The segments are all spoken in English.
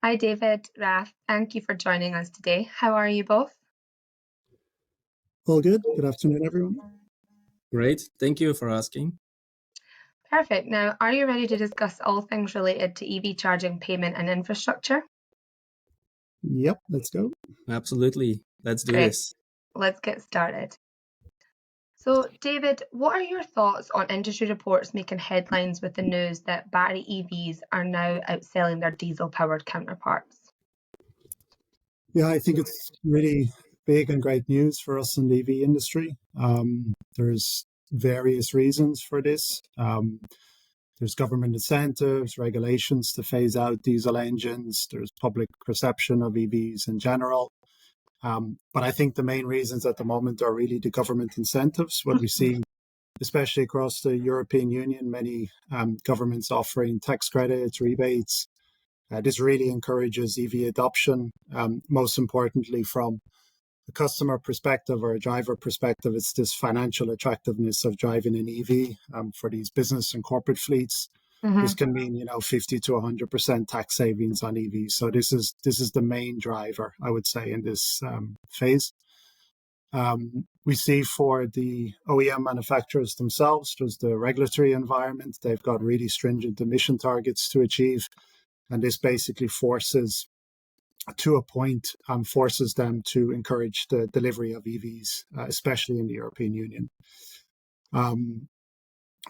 Hi, David, Raf. Thank you for joining us today. How are you both? All good. Good afternoon, everyone. Great. Thank you for asking. Perfect. Now, are you ready to discuss all things related to EV charging, payment, and infrastructure? Yep, let's go. Absolutely. Let's do Great. this. Let's get started. So, David, what are your thoughts on industry reports making headlines with the news that battery EVs are now outselling their diesel-powered counterparts? Yeah, I think it's really big and great news for us in the EV industry. There's various reasons for this. There's government incentives, regulations to phase out diesel engines. There's public perception of EVs in general. But I think the main reasons at the moment are really the government incentives. What we see, especially across the European Union, many governments offering tax credits, rebates. This really encourages EV adoption. Most importantly, from a customer perspective or a driver perspective, it's this financial attractiveness of driving an EV for these business and corporate fleets. This Mm-hmm. can mean 50 to 100% tax savings on EVs. So this is the main driver, I would say, in this phase. We see for the OEM manufacturers themselves, there's the regulatory environment. They've got really stringent emission targets to achieve. And this basically forces them to encourage the delivery of EVs, especially in the European Union.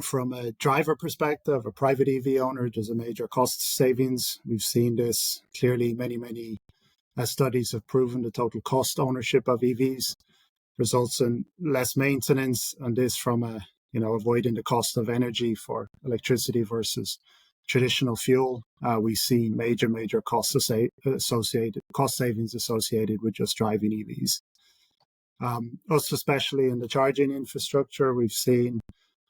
From a driver perspective, a private EV owner, there's a major cost savings. We've seen this clearly. Many studies have proven the total cost ownership of EVs results in less maintenance, and this from avoiding the cost of energy for electricity versus traditional fuel. We see major cost savings associated with just driving EVs. Also, especially in the charging infrastructure, we've seen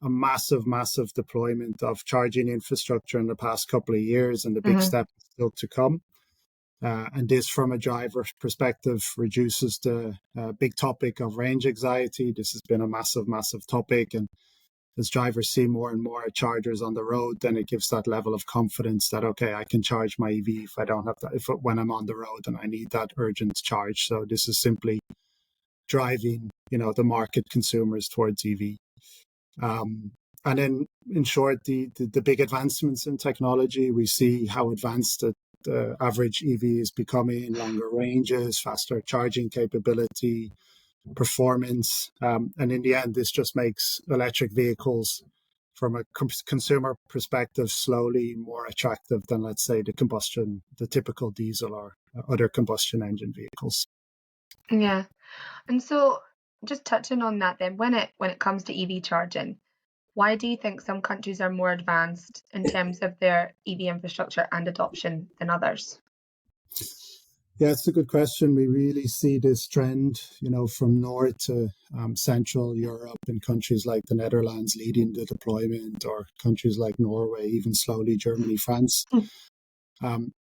a massive deployment of charging infrastructure in the past couple of years, and the big Mm-hmm. step is still to come. And this, from a driver's perspective, reduces the big topic of range anxiety. This has been a massive topic. And as drivers see more and more chargers on the road, then it gives that level of confidence that, okay, I can charge my EV if I don't have that, when I'm on the road and I need that urgent charge. So this is simply driving, the market consumers towards EV. And then, in short, the big advancements in technology, we see how advanced the average EV is becoming, longer ranges, faster charging capability, performance. And in the end, this just makes electric vehicles, from a consumer perspective, slowly more attractive than, let's say, the typical diesel or other combustion engine vehicles. Yeah. And so, just touching on that, then, when it comes to EV charging, why do you think some countries are more advanced in terms of their EV infrastructure and adoption than others? Yeah, it's a good question. We really see this trend, from north to central Europe, and countries like the Netherlands leading the deployment, or countries like Norway, even slowly Germany, France.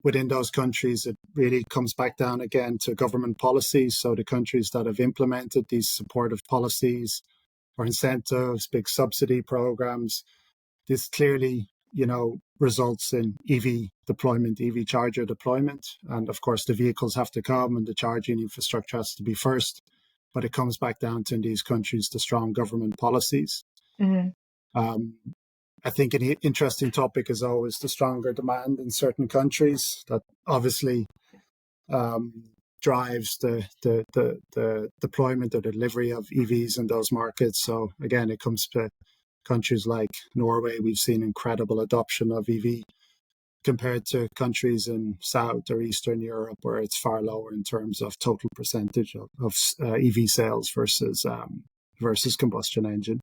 Within those countries, it really comes back down again to government policies. So the countries that have implemented these supportive policies or incentives, big subsidy programs, this clearly, results in EV deployment, EV charger deployment. And of course, the vehicles have to come and the charging infrastructure has to be first. But it comes back down to, in these countries, the strong government policies. Mm-hmm. Um, I think an interesting topic is always the stronger demand in certain countries that obviously drives the deployment or delivery of EVs in those markets. So again, it comes to countries like Norway. We've seen incredible adoption of EV compared to countries in South or Eastern Europe, where it's far lower in terms of total percentage of EV sales versus combustion engine.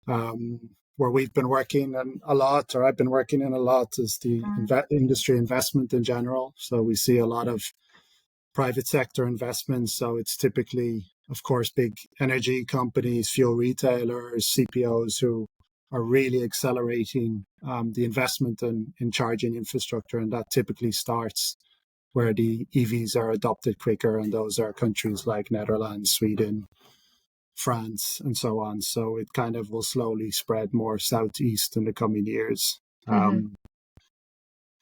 Where we've been working in a lot, or I've been working in a lot, is the industry investment in general. So we see a lot of private sector investments. So it's typically, of course, big energy companies, fuel retailers, CPOs, who are really accelerating the investment in charging infrastructure. And that typically starts where the EVs are adopted quicker. And those are countries like Netherlands, Sweden, France, and so on. So it kind of will slowly spread more southeast in the coming years. Mm-hmm.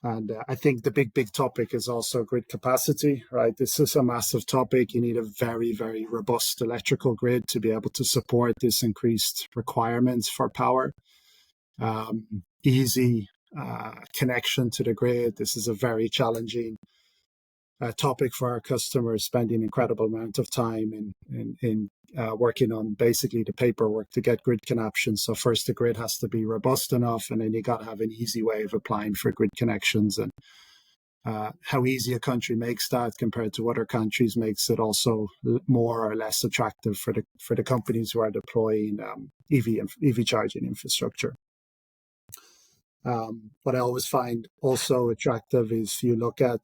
And I think the big topic is also grid capacity, right? This is a massive topic. You need a very, very robust electrical grid to be able to support this increased requirements for power. Easy connection to the grid. This is a very challenging topic for our customers, spending incredible amount of time in working on basically the paperwork to get grid connections. So first the grid has to be robust enough, and then you got to have an easy way of applying for grid connections. And how easy a country makes that compared to other countries makes it also more or less attractive for the companies who are deploying EV charging infrastructure. What I always find also attractive is you look at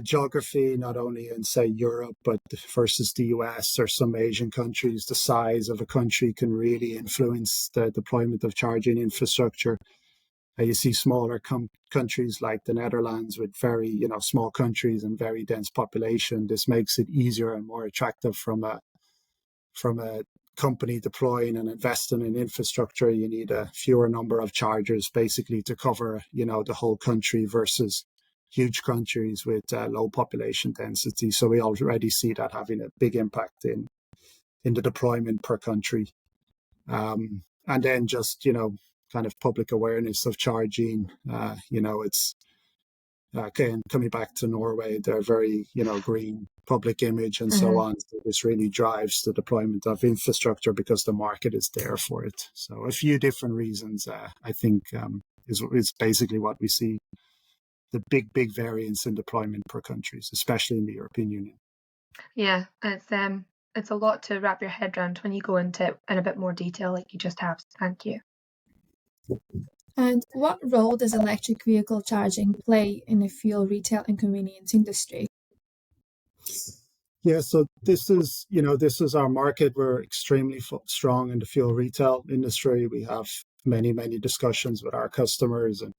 geography, not only in, say, Europe, but versus the US or some Asian countries. The size of a country can really influence the deployment of charging infrastructure. You see smaller countries like the Netherlands with very, small countries and very dense population. This makes it easier and more attractive from a company deploying and investing in infrastructure. You need a fewer number of chargers basically to cover, the whole country versus huge countries with low population density. So we already see that having a big impact in the deployment per country. And then just, kind of public awareness of charging. It's again, coming back to Norway, they're very, green public image and so on. So this really drives the deployment of infrastructure because the market is there for it. So a few different reasons, I think, is basically what we see. The big variance in deployment per countries, especially in the European Union. Yeah, it's a lot to wrap your head around when you go into it in a bit more detail like you just have. Thank you. And what role does electric vehicle charging play in the fuel retail and convenience industry? Yeah, so this is our market. We're extremely strong in the fuel retail industry. We have many discussions with our customers, and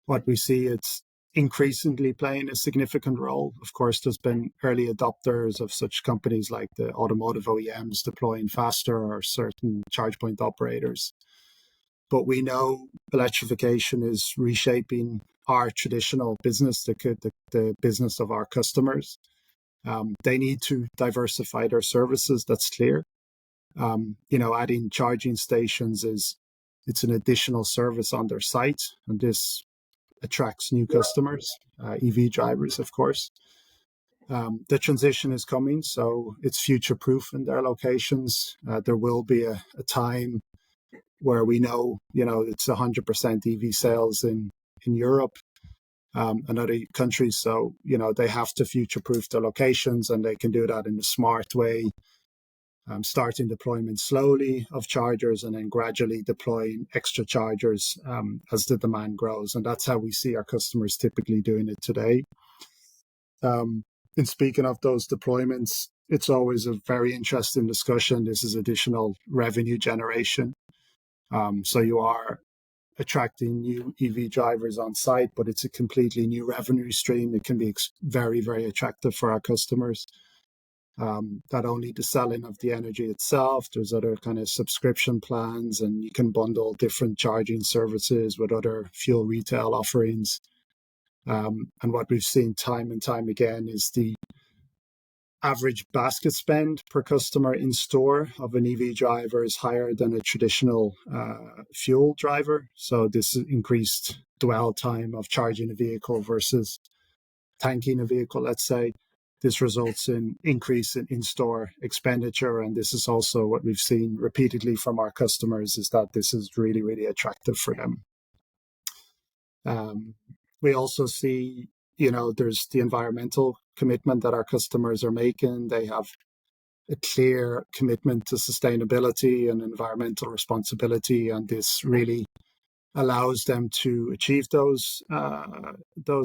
what we see, it's increasingly playing a significant role. Of course, there's been early adopters of such companies like the automotive OEMs deploying faster or certain charge point operators. But we know electrification is reshaping our traditional business, the business of our customers. They need to diversify their services. That's clear. Adding charging stations it's an additional service on their site, and this attracts new customers, EV drivers, of course. The transition is coming, so it's future-proof in their locations. There will be a time where we know, it's 100% EV sales in Europe and other countries. So, they have to future-proof their locations, and they can do that in a smart way. Starting deployment slowly of chargers and then gradually deploying extra chargers as the demand grows. And that's how we see our customers typically doing it today. And speaking of those deployments, it's always a very interesting discussion. This is additional revenue generation. So you are attracting new EV drivers on site, but it's a completely new revenue stream. It can be very, very attractive for our customers. Not only the selling of the energy itself, there's other kind of subscription plans, and you can bundle different charging services with other fuel retail offerings. And what we've seen time and time again is the average basket spend per customer in store of an EV driver is higher than a traditional fuel driver. So this increased dwell time of charging a vehicle versus tanking a vehicle, let's say. This results in increase in in-store expenditure, and this is also what we've seen repeatedly from our customers, is that this is really, really attractive for them. We also see, there's the environmental commitment that our customers are making. They have a clear commitment to sustainability and environmental responsibility, and this really allows them to achieve those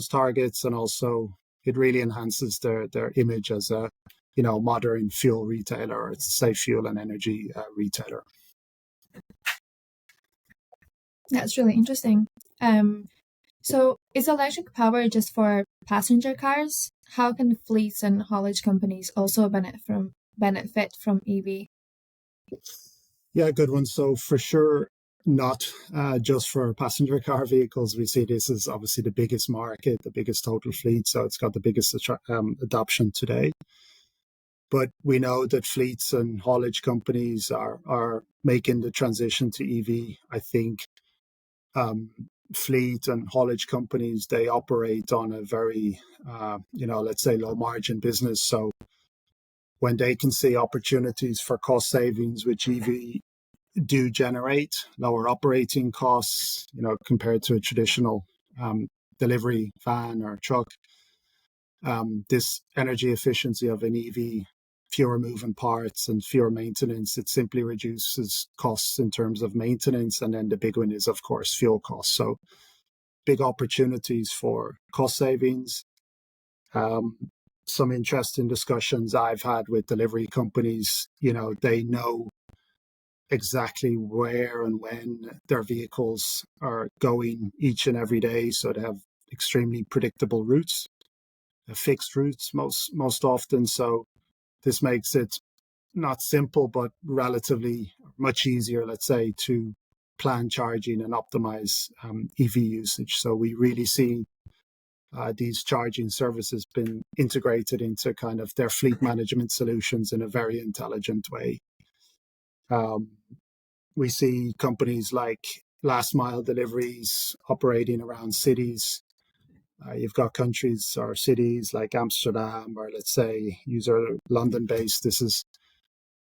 targets, and also it really enhances their image as a modern fuel retailer, or it's a safe fuel and energy retailer. That's really interesting. So is electric power just for passenger cars? How can fleets and haulage companies also benefit from EV? Yeah, good one. So for sure, not just for passenger car vehicles. We see this as obviously the biggest market, the biggest total fleet, so it's got the biggest adoption today. But we know that fleets and haulage companies are making the transition to EV. I think fleet and haulage companies, they operate on a very, let's say low margin business. So when they can see opportunities for cost savings, which EV do generate, lower operating costs, compared to a traditional delivery van or truck, this energy efficiency of an EV, fewer moving parts and fewer maintenance, it simply reduces costs in terms of maintenance. And then the big one is, of course, fuel costs. So big opportunities for cost savings. Some interesting discussions I've had with delivery companies, they know exactly where and when their vehicles are going each and every day. So they have extremely predictable routes, fixed routes most often. So this makes it not simple, but relatively much easier, let's say, to plan charging and optimize EV usage. So we really see these charging services been integrated into kind of their fleet management solutions in a very intelligent way. We see companies like last mile deliveries operating around cities. You've got countries or cities like Amsterdam, or let's say user London based. This is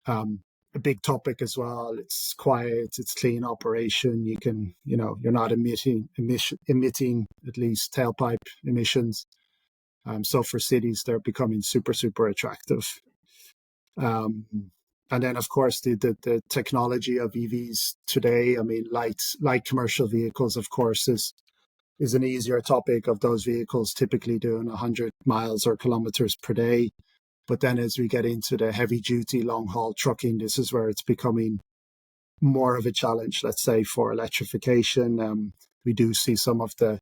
a big topic as well. It's quiet, it's clean operation. You can, you're not emitting at least tailpipe emissions. So for cities, they're becoming super, super attractive. And then, of course, the technology of EVs today, I mean, light commercial vehicles, of course, is an easier topic of those vehicles typically doing 100 miles or kilometers per day. But then as we get into the heavy duty, long haul trucking, this is where it's becoming more of a challenge, let's say, for electrification. We do see some of the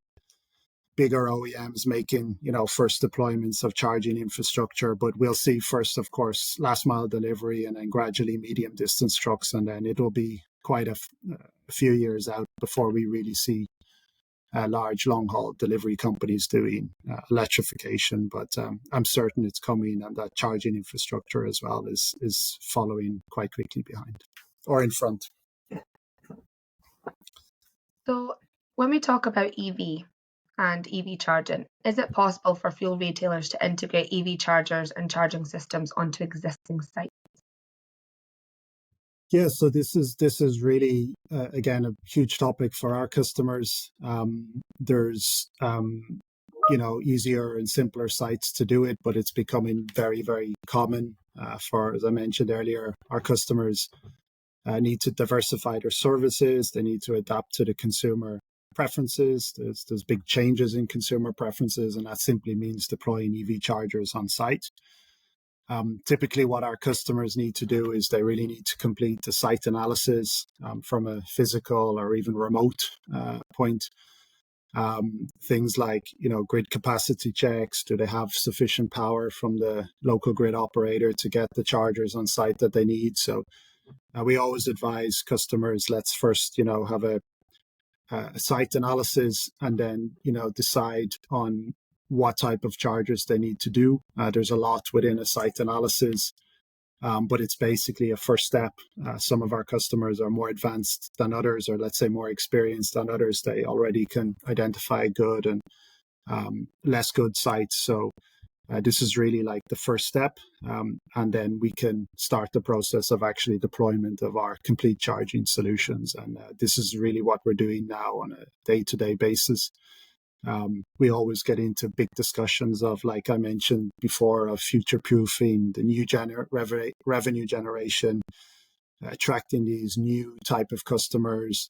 bigger OEMs making, first deployments of charging infrastructure, but we'll see first, of course, last mile delivery and then gradually medium distance trucks. And then it'll be quite a few years out before we really see large long haul delivery companies doing electrification. But I'm certain it's coming, and that charging infrastructure as well is following quite quickly behind or in front. So when we talk about EV and EV charging, is it possible for fuel retailers to integrate EV chargers and charging systems onto existing sites? Yeah, so this is really again a huge topic for our customers. There's easier and simpler sites to do it, but it's becoming very, very common for, as I mentioned earlier, our customers need to diversify their services. They need to adapt to the consumer preferences. There's big changes in consumer preferences, and that simply means deploying EV chargers on site. Typically, what our customers need to do is they really need to complete the site analysis from a physical or even remote point. Things like, grid capacity checks. Do they have sufficient power from the local grid operator to get the chargers on site that they need? So we always advise customers, let's first, have a site analysis and then, decide on what type of chargers they need to do. There's a lot within a site analysis, but it's basically a first step. Some of our customers are more advanced than others, or let's say more experienced than others. They already can identify good and less good sites. So this is really like the first step. And then we can start the process of actually deployment of our complete charging solutions. And this is really what we're doing now on a day-to-day basis. We always get into big discussions of, like I mentioned before, of future-proofing, the new revenue generation, attracting these new type of customers,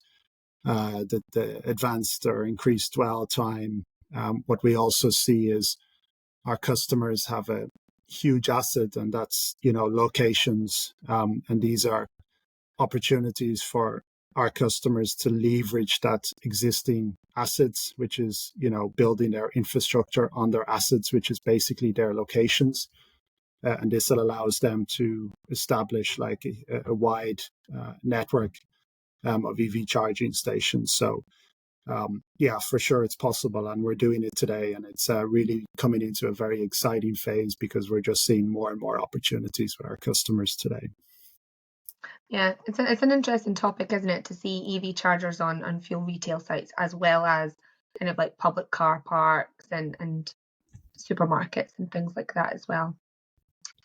the advanced or increased dwell time. What we also see is our customers have a huge asset, and that's, locations. And these are opportunities for our customers to leverage that existing assets, which is, building their infrastructure on their assets, which is basically their locations. And this allows them to establish like a wide network of EV charging stations. So yeah, for sure it's possible, and we're doing it today, and it's really coming into a very exciting phase because we're just seeing more and more opportunities with our customers today. Yeah, it's an interesting topic, isn't it, to see EV chargers on fuel retail sites as well as kind of like public car parks and supermarkets and things like that as well.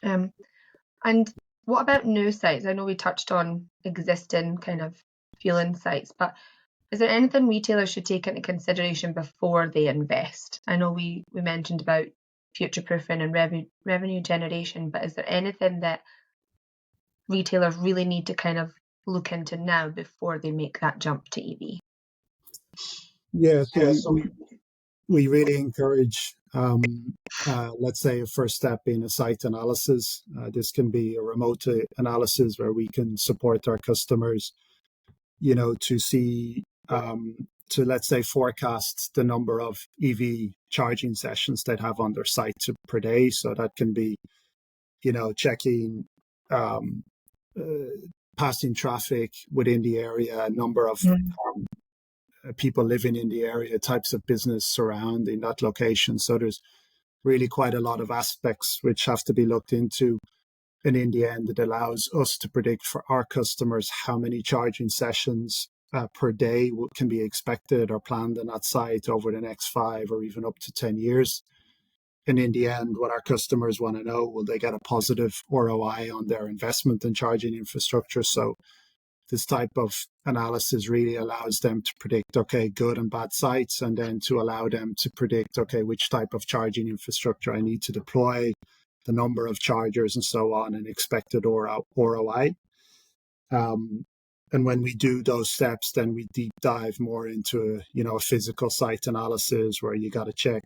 And what about new sites? I know we touched on existing kind of fueling sites, but is there anything retailers should take into consideration before they invest? I know we mentioned about future proofing and revenue generation, but is there anything that retailers really need to kind of look into now before they make that jump to EV? Yeah, so we really encourage, let's say, a first step being a site analysis. This can be a remote analysis where we can support our customers, to see, to, let's say, forecast the number of EV charging sessions they'd have on their site per day. So that can be, checking passing traffic within the area, number of people living in the area, types of business surrounding that location. So there's really quite a lot of aspects which have to be looked into. And in the end, it allows us to predict for our customers how many charging sessions per day can be expected or planned on that site over the next 5 or even up to 10 years. And in the end, what our customers want to know, will they get a positive ROI on their investment in charging infrastructure? So this type of analysis really allows them to predict, okay, good and bad sites, and then to allow them to predict, okay, which type of charging infrastructure I need to deploy, the number of chargers and so on, and expected ROI. And when we do those steps, then we deep dive more into a physical site analysis where you got to check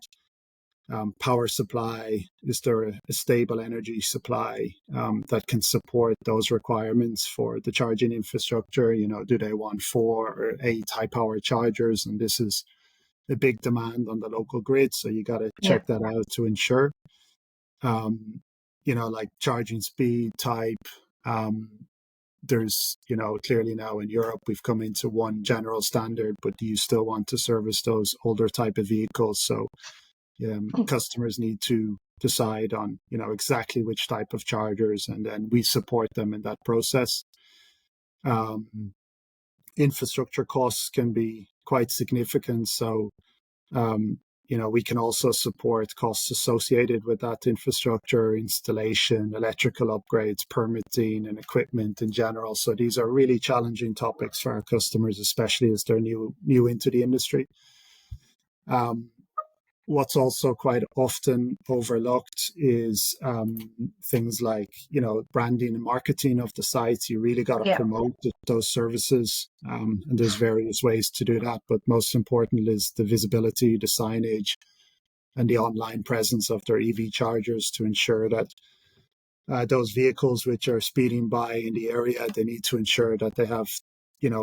power supply. Is there a stable energy supply that can support those requirements for the charging infrastructure? Do they want 4 or 8 high power chargers? And this is a big demand on the local grid, so you got to check that out to ensure. Like charging speed type. There's, clearly now in Europe, we've come into one general standard, but do you still want to service those older type of vehicles? So customers need to decide on, exactly which type of chargers, and then we support them in that process. Infrastructure costs can be quite significant. So, we can also support costs associated with that infrastructure, installation, electrical upgrades, permitting, and equipment in general. So these are really challenging topics for our customers, especially as they're new into the industry. What's also quite often overlooked is things like, branding and marketing of the sites. You really got to promote those services. And there's various ways to do that. But most important is the visibility, the signage, and the online presence of their EV chargers to ensure that those vehicles which are speeding by in the area, they need to ensure that they have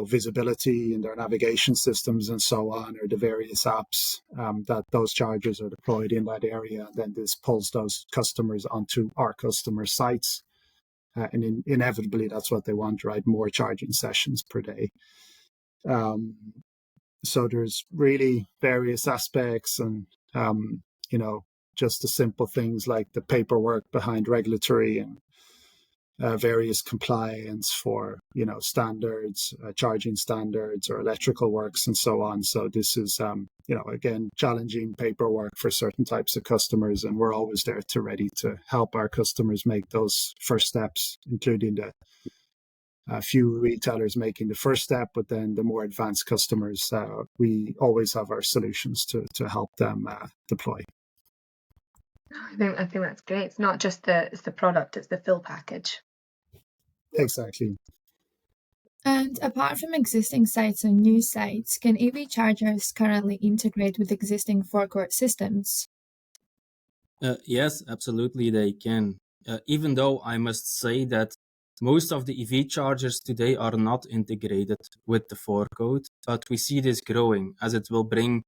visibility in their navigation systems and so on, or the various apps that those chargers are deployed in that area. And then this pulls those customers onto our customer sites. And inevitably, that's what they want, right? More charging sessions per day. So there's really various aspects, and, just the simple things like the paperwork behind regulatory and various compliance for, standards, charging standards or electrical works and so on. So this is, again, challenging paperwork for certain types of customers. And we're always there ready to help our customers make those first steps, including the few retailers making the first step, but then the more advanced customers, we always have our solutions to help them deploy. I think that's great. It's not just it's the product, it's the full package. Exactly. And apart from existing sites and new sites, can EV chargers currently integrate with existing forecourt systems? Yes, absolutely they can. Even though I must say that most of the EV chargers today are not integrated with the forecourt, but we see this growing as it will bring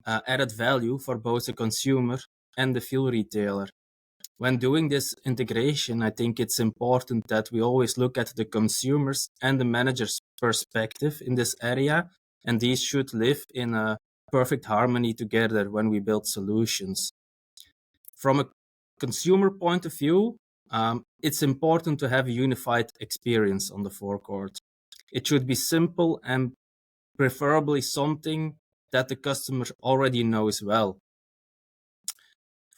added value for both the consumer and the fuel retailer. When doing this integration, I think it's important that we always look at the consumers and the managers' perspective in this area, and these should live in a perfect harmony together when we build solutions. From a consumer point of view, it's important to have a unified experience on the forecourt. It should be simple and preferably something that the customer already knows well.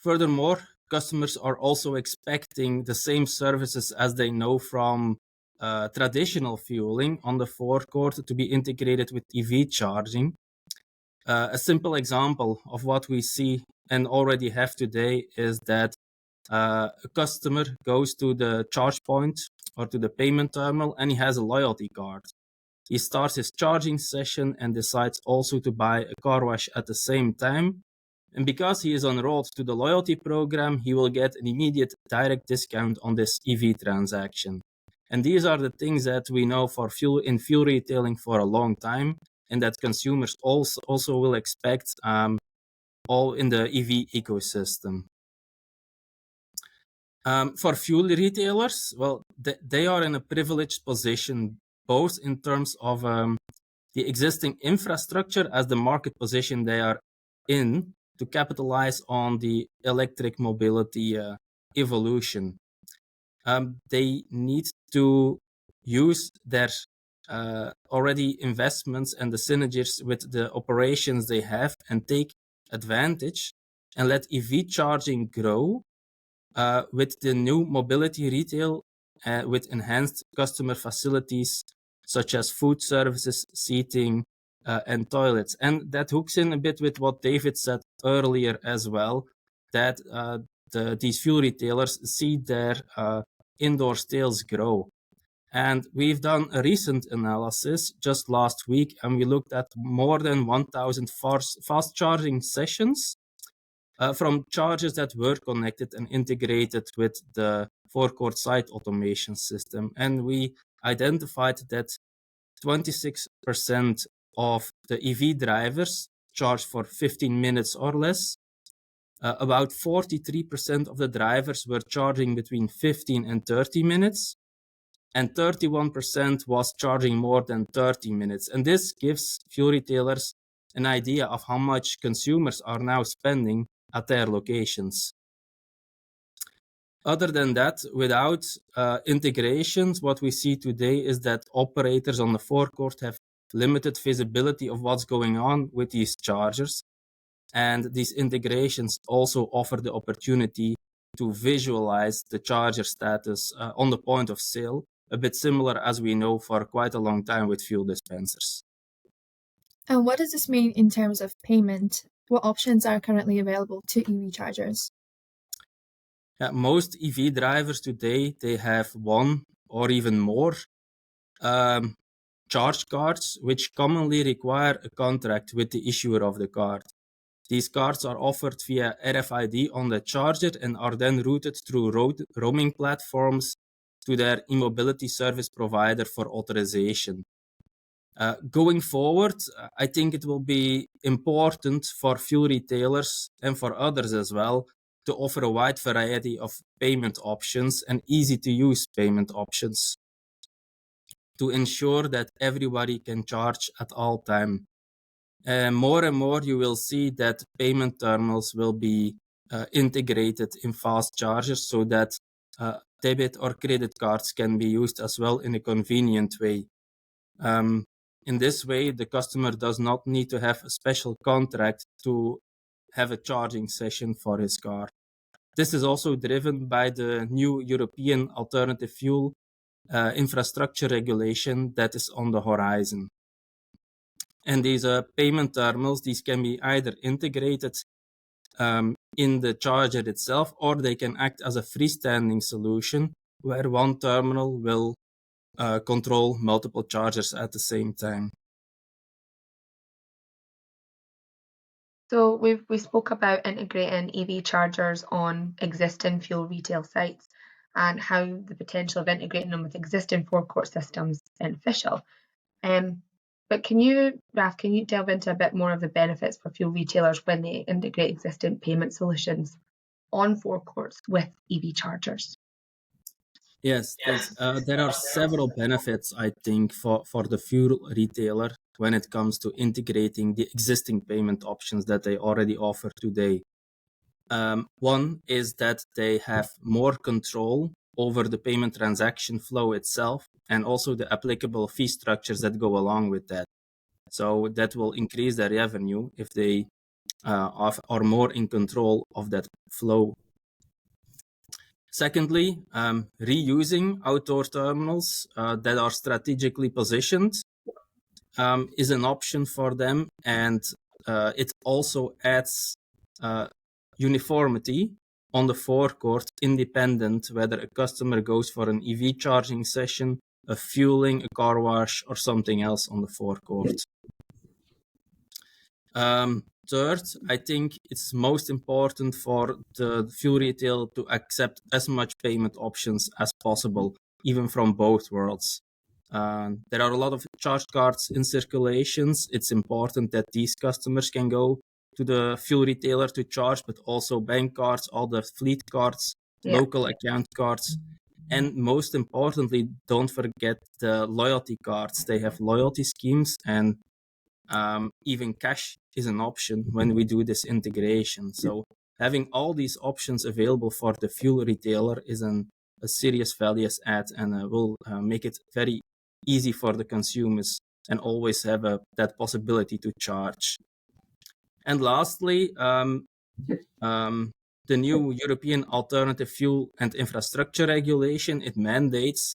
Furthermore, customers are also expecting the same services as they know from traditional fueling on the forecourt to be integrated with EV charging. A simple example of what we see and already have today is that a customer goes to the charge point or to the payment terminal and he has a loyalty card. He starts his charging session and decides also to buy a car wash at the same time. And because he is enrolled to the loyalty program, he will get an immediate direct discount on this EV transaction. And these are the things that we know for fuel retailing for a long time, and that consumers also will expect all in the EV ecosystem. For fuel retailers, well, they are in a privileged position, both in terms of the existing infrastructure as the market position they are in to capitalize on the electric mobility evolution. They need to use their already investments and the synergies with the operations they have and take advantage and let EV charging grow with the new mobility retail with enhanced customer facilities such as food services, seating, and toilets. And that hooks in a bit with what David said earlier as well, that these fuel retailers see their indoor sales grow. And we've done a recent analysis just last week, and we looked at more than 1,000 fast charging sessions from chargers that were connected and integrated with the forecourt site automation system. And we identified that 26% of the EV drivers charge for 15 minutes or less. About 43% of the drivers were charging between 15 and 30 minutes. And 31% was charging more than 30 minutes. And this gives fuel retailers an idea of how much consumers are now spending at their locations. Other than that, without integrations, what we see today is that operators on the forecourt have limited visibility of what's going on with these chargers. And these integrations also offer the opportunity to visualize the charger status on the point of sale, a bit similar as we know for quite a long time with fuel dispensers. And what does this mean in terms of payment? What options are currently available to EV chargers? Yeah, most EV drivers today, they have one or even more charge cards, which commonly require a contract with the issuer of the card. These cards are offered via RFID on the charger and are then routed through roaming platforms to their e-mobility service provider for authorization. Going forward, I think it will be important for fuel retailers and for others as well to offer a wide variety of payment options and easy-to-use payment options to ensure that everybody can charge at all time. More and more, you will see that payment terminals will be integrated in fast chargers so that debit or credit cards can be used as well in a convenient way. In this way, the customer does not need to have a special contract to have a charging session for his car. This is also driven by the new European alternative fuel infrastructure regulation that is on the horizon. And these payment terminals, these can be either integrated in the charger itself, or they can act as a freestanding solution where one terminal will control multiple chargers at the same time. So we spoke about integrating EV chargers on existing fuel retail sites and how the potential of integrating them with existing forecourt systems is beneficial. But Raf, can you delve into a bit more of the benefits for fuel retailers when they integrate existing payment solutions on forecourts with EV chargers? Yes, thanks. There are several benefits, I think, for the fuel retailer when it comes to integrating the existing payment options that they already offer today. One is that they have more control over the payment transaction flow itself and also the applicable fee structures that go along with that. So that will increase their revenue if they are more in control of that flow. Secondly, reusing outdoor terminals that are strategically positioned is an option for them, and it also adds uniformity on the forecourt, independent whether a customer goes for an EV charging session, a fueling, a car wash, or something else on the forecourt. Third, I think it's most important for the fuel retail to accept as much payment options as possible, even from both worlds. There are a lot of charge cards in circulations. It's important that these customers can go to the fuel retailer to charge, but also bank cards, other fleet cards, local account cards. And most importantly, don't forget the loyalty cards. They have loyalty schemes, and even cash is an option when we do this integration. So having all these options available for the fuel retailer is a serious value add, and will make it very easy for the consumers and always have that possibility to charge. And lastly, the new European Alternative Fuel and Infrastructure Regulation, it mandates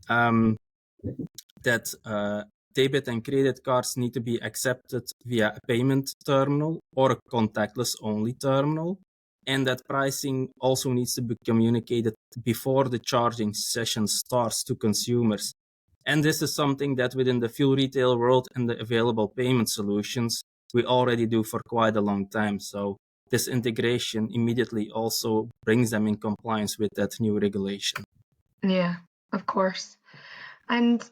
that debit and credit cards need to be accepted via a payment terminal or a contactless only terminal, and that pricing also needs to be communicated before the charging session starts to consumers. And this is something that within the fuel retail world and the available payment solutions, we already do for quite a long time. So this integration immediately also brings them in compliance with that new regulation. Yeah, of course. And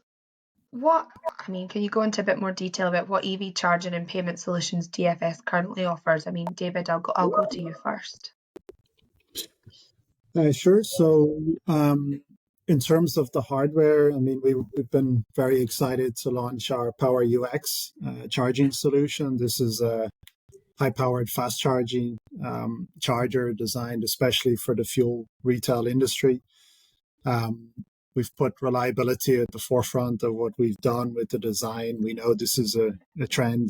can you go into a bit more detail about what EV charging and payment solutions DFS currently offers? I mean, David, I'll go to you first. Sure. So, in terms of the hardware, I mean, we've been very excited to launch our Power UX charging solution. This is a high-powered fast charging charger designed especially for the fuel retail industry. We've put reliability at the forefront of what we've done with the design. We know this is a trend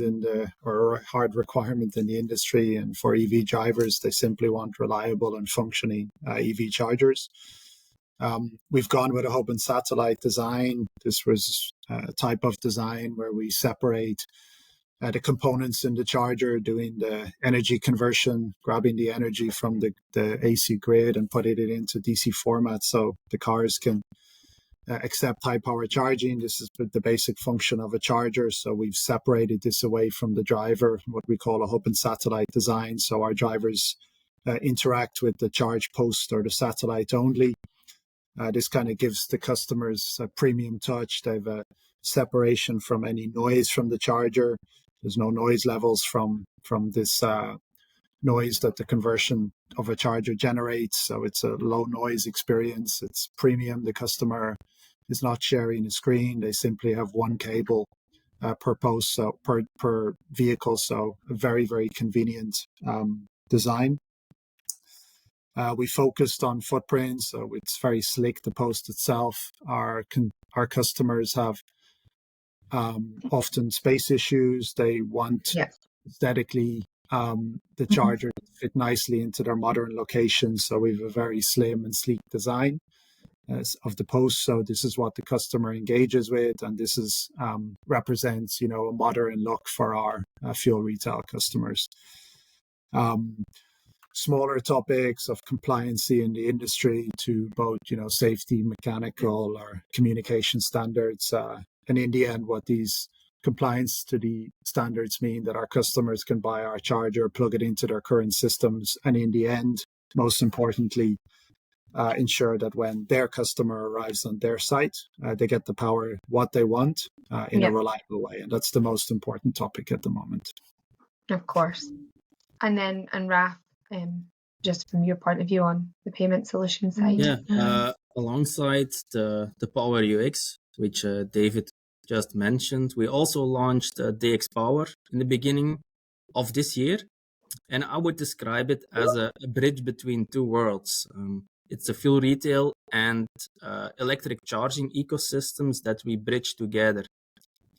or a hard requirement in the industry, and for EV drivers, they simply want reliable and functioning EV chargers. We've gone with a hub and satellite design. This was a type of design where we separate the components in the charger, doing the energy conversion, grabbing the energy from the AC grid and putting it into DC format so the cars can accept high power charging. This is the basic function of a charger. So we've separated this away from the driver, what we call a hub and satellite design. So our drivers interact with the charge post or the satellite only. This kind of gives the customers a premium touch. They have a separation from any noise from the charger. There's no noise levels from this noise that the conversion of a charger generates. So it's a low noise experience. It's premium. The customer is not sharing a screen. They simply have one cable per post, so per vehicle. So a very, very convenient design. We focused on footprint, so it's very slick, the post itself. Our customers have often space issues. They want aesthetically the charger to fit nicely into their modern location. So we have a very slim and sleek design of the post. So this is what the customer engages with, and this is represents, a modern look for our fuel retail customers. Smaller topics of compliancy in the industry to both, safety, mechanical or communication standards. And in the end, what these compliance to the standards mean that our customers can buy our charger, plug it into their current systems, and in the end, most importantly, ensure that when their customer arrives on their site, they get the power what they want in a reliable way. And that's the most important topic at the moment. Of course. And Raf, just from your point of view on the payment solution side. Yeah, alongside the Power UX, which David just mentioned, we also launched DX Power in the beginning of this year. And I would describe it as a bridge between two worlds. It's a fuel retail and electric charging ecosystems that we bridge together.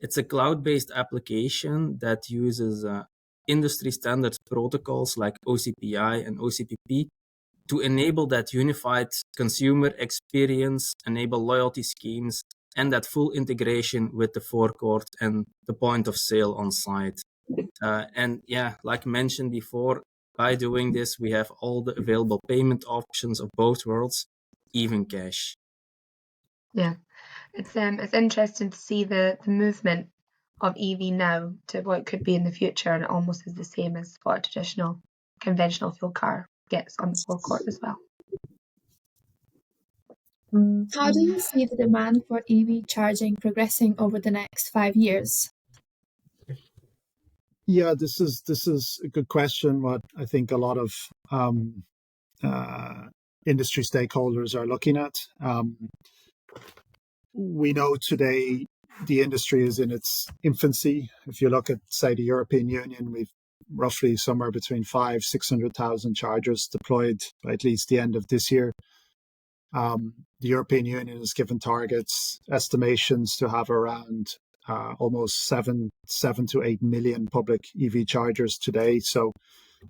It's a cloud-based application that uses industry standard protocols like OCPI and OCPP to enable that unified consumer experience, enable loyalty schemes, and that full integration with the forecourt and the point of sale on site. And yeah, like mentioned before, by doing this, we have all the available payment options of both worlds, even cash. Yeah, it's interesting to see the movement of EV now to what could be in the future, and it almost is the same as what a traditional conventional fuel car gets on the forecourt as well. How do you see the demand for EV charging progressing over the next 5 years? Yeah, this is a good question. What I think a lot of industry stakeholders are looking at. We know today the industry is in its infancy. If you look at, say, the European Union, we've roughly somewhere between 500,000-600,000 chargers deployed by at least the end of this year. The European Union has given targets, estimations to have around almost 7 to 8 million public EV chargers today. So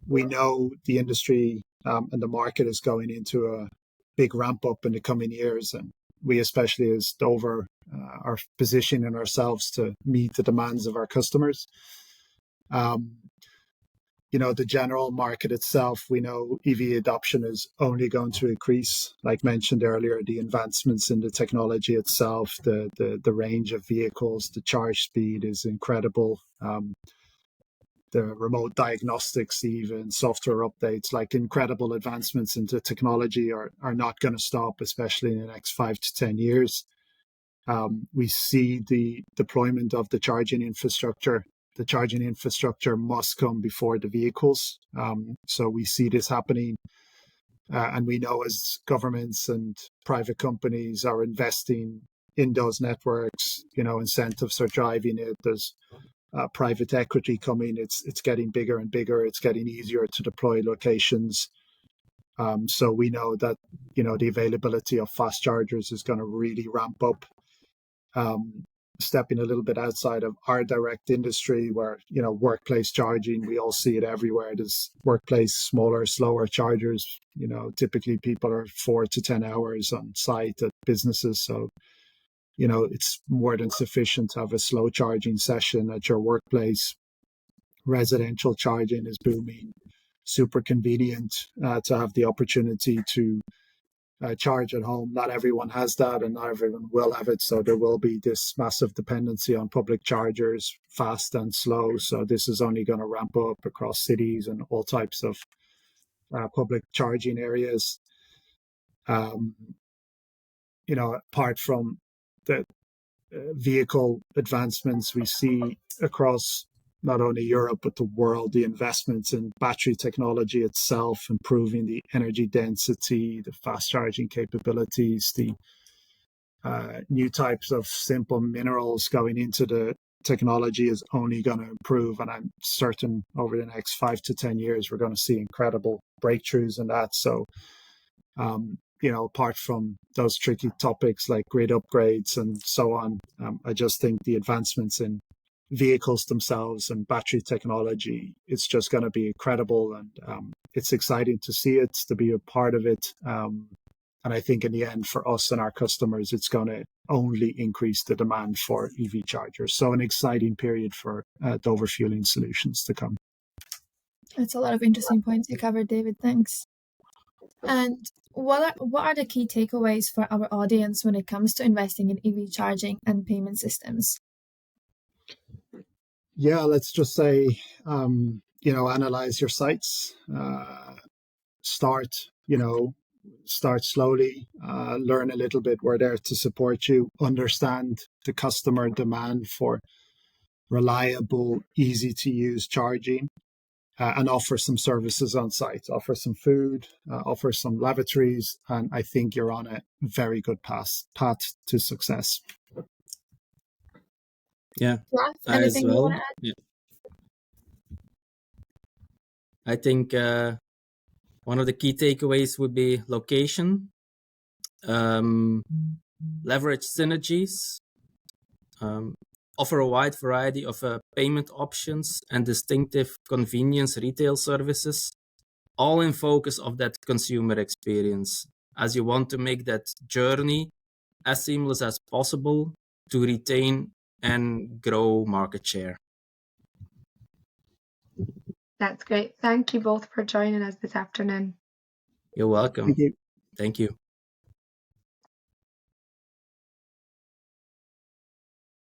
we know the industry and the market is going into a big ramp up in the coming years. And we, especially as Dover, are positioning ourselves to meet the demands of our customers. The general market itself, we know EV adoption is only going to increase. Like mentioned earlier, the advancements in the technology itself, the range of vehicles, the charge speed is incredible. The remote diagnostics, even software updates, like incredible advancements into technology are not going to stop, especially in the next 5 to 10 years. We see the deployment of the charging infrastructure. The charging infrastructure must come before the vehicles. So we see this happening. And we know as governments and private companies are investing in those networks, incentives are driving it. There's private equity coming. It's getting bigger and bigger. It's getting easier to deploy locations. So we know that, the availability of fast chargers is going to really ramp up. Stepping a little bit outside of our direct industry where, workplace charging, we all see it everywhere. There's workplace, smaller, slower chargers. Typically people are 4 to 10 hours on site at businesses. So, it's more than sufficient to have a slow charging session at your workplace. Residential charging is booming, super convenient to have the opportunity to charge at home. Not everyone has that and not everyone will have it. So there will be this massive dependency on public chargers, fast and slow. So this is only going to ramp up across cities and all types of public charging areas. Apart from the vehicle advancements we see across not only Europe, but the world, the investments in battery technology itself, improving the energy density, the fast charging capabilities, the new types of simple minerals going into the technology is only going to improve. And I'm certain over the next 5 to 10 years, we're going to see incredible breakthroughs in that. So, apart from those tricky topics like grid upgrades and so on, I just think the advancements in vehicles themselves and battery technology, it's just going to be incredible. And it's exciting to see it, to be a part of it. And I think in the end, for us and our customers, it's going to only increase the demand for EV chargers. So an exciting period for Dover Fueling Solutions to come. That's a lot of interesting points you covered, David. Thanks. And what are the key takeaways for our audience when it comes to investing in EV charging and payment systems? Yeah, let's just say, analyze your sites, start slowly, learn a little bit. We're there to support you, understand the customer demand for reliable, easy to use charging. and offer some services on site, offer some food, offer some lavatories, and I think you're on a very good path to success. Yeah, Raf, I as anything you want well. to add? Yeah. I think one of the key takeaways would be location, leverage synergies, offer a wide variety of payment options and distinctive convenience retail services, all in focus of that consumer experience, as you want to make that journey as seamless as possible to retain and grow market share. That's great. Thank you both for joining us this afternoon. You're welcome. Thank you. Thank you.